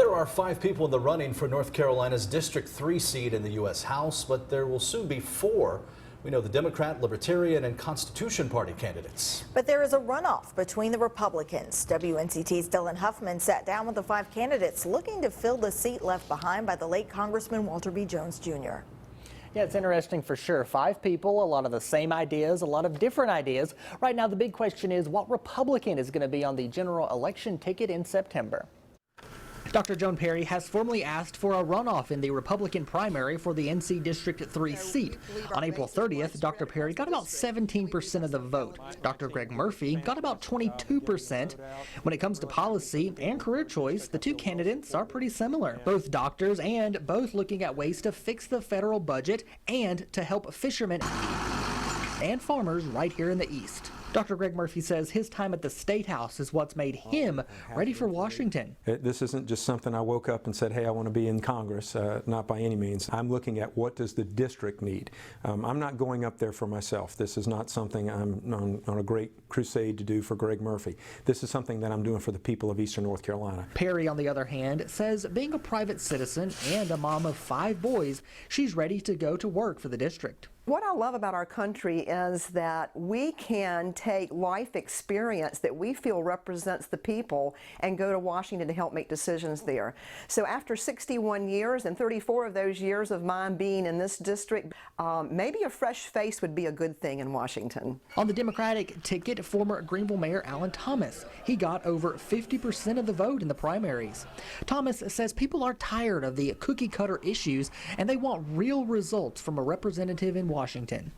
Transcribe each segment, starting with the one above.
There are 5 people in the running for North Carolina's District 3 seat in the U.S. House, but there will soon be 4. We know the Democrat, Libertarian, and Constitution Party candidates. But there is a runoff between the Republicans. WNCT's Dylan Huffman sat down with the 5 candidates looking to fill the seat left behind by the late Congressman Walter B. Jones, Jr. Yeah, it's interesting for sure. 5 people, a lot of the same ideas, a lot of different ideas. Right now, the big question is what Republican is going to be on the general election ticket in September. Dr. Joan Perry has formally asked for a runoff in the Republican primary for the NC District 3 seat. On April 30th, Dr. Perry got about 17% of the vote. Dr. Greg Murphy got about 22%. When it comes to policy and career choice, the 2 candidates are pretty similar. Both doctors and both looking at ways to fix the federal budget and to help fishermen and farmers right here in the East. Dr. Greg Murphy says his time at the State House is what's made him ready for Washington. This isn't just something I woke up and said, hey, I want to be in Congress, not by any means. I'm looking at what does the district need. I'm not going up there for myself. This is not something I'm on a great crusade to do for Greg Murphy. This is something that I'm doing for the people of Eastern North Carolina. Perry, on the other hand, says being a private citizen and a mom of 5 boys, she's ready to go to work for the district. What I love about our country is that we can take life experience that we feel represents the people and go to Washington to help make decisions there. So after 61 years and 34 of those years of mine being in this district, maybe a fresh face would be a good thing in Washington. On the Democratic ticket, former Greenville Mayor Alan Thomas. He got over 50% of the vote in the primaries. Thomas says people are tired of the cookie-cutter issues and they want real results from a representative in Washington.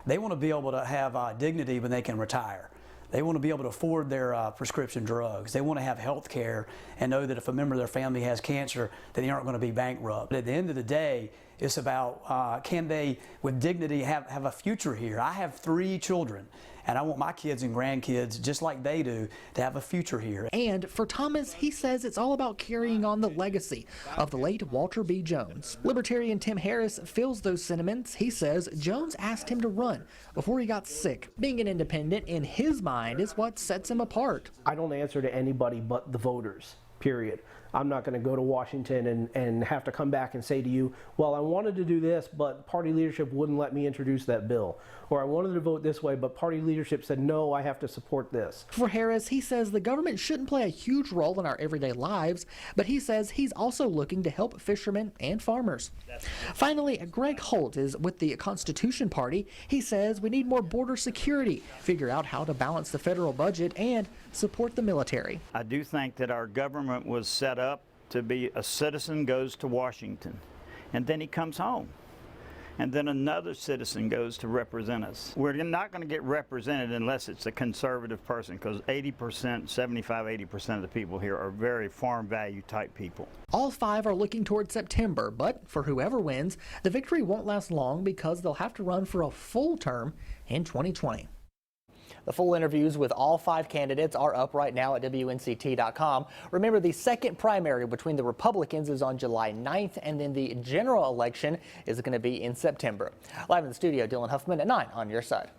They want to be able to have dignity when they can retire. They want to be able to afford their prescription drugs. They want to have health care and know that if a member of their family has cancer, that they aren't going to be bankrupt. But at the end of the day, it's about can they, with dignity, have a future here. I have 3 children, and I want my kids and grandkids, just like they do, to have a future here. And for Thomas, he says it's all about carrying on the legacy of the late Walter B. Jones. Libertarian Tim Harris feels those sentiments. He says Jones asked him to run before he got sick. Being an independent, in his mind, is what sets him apart. I don't answer to anybody but the voters, period. I'm not going to go to Washington and have to come back and say to you, well, I wanted to do this, but party leadership wouldn't let me introduce that bill. Or I wanted to vote this way, but party leadership said, no, I have to support this. For Harris, he says the government shouldn't play a huge role in our everyday lives, but he says he's also looking to help fishermen and farmers. Finally, Greg Holt is with the Constitution Party. He says we need more border security, figure out how to balance the federal budget, and support the military. I do think that our government was set up to be a citizen goes to Washington, and then he comes home. And then another citizen goes to represent us. We're not going to get represented unless it's a conservative person, because 80%, 75, 80% of the people here are very farm value type people. All 5 are looking toward September, but for whoever wins, the victory won't last long because they'll have to run for a full term in 2020. The full interviews with all 5 candidates are up right now at WNCT.com. Remember, the second primary between the Republicans is on July 9th, and then the general election is going to be in September. Live in the studio, Dylan Huffman at 9 on your side.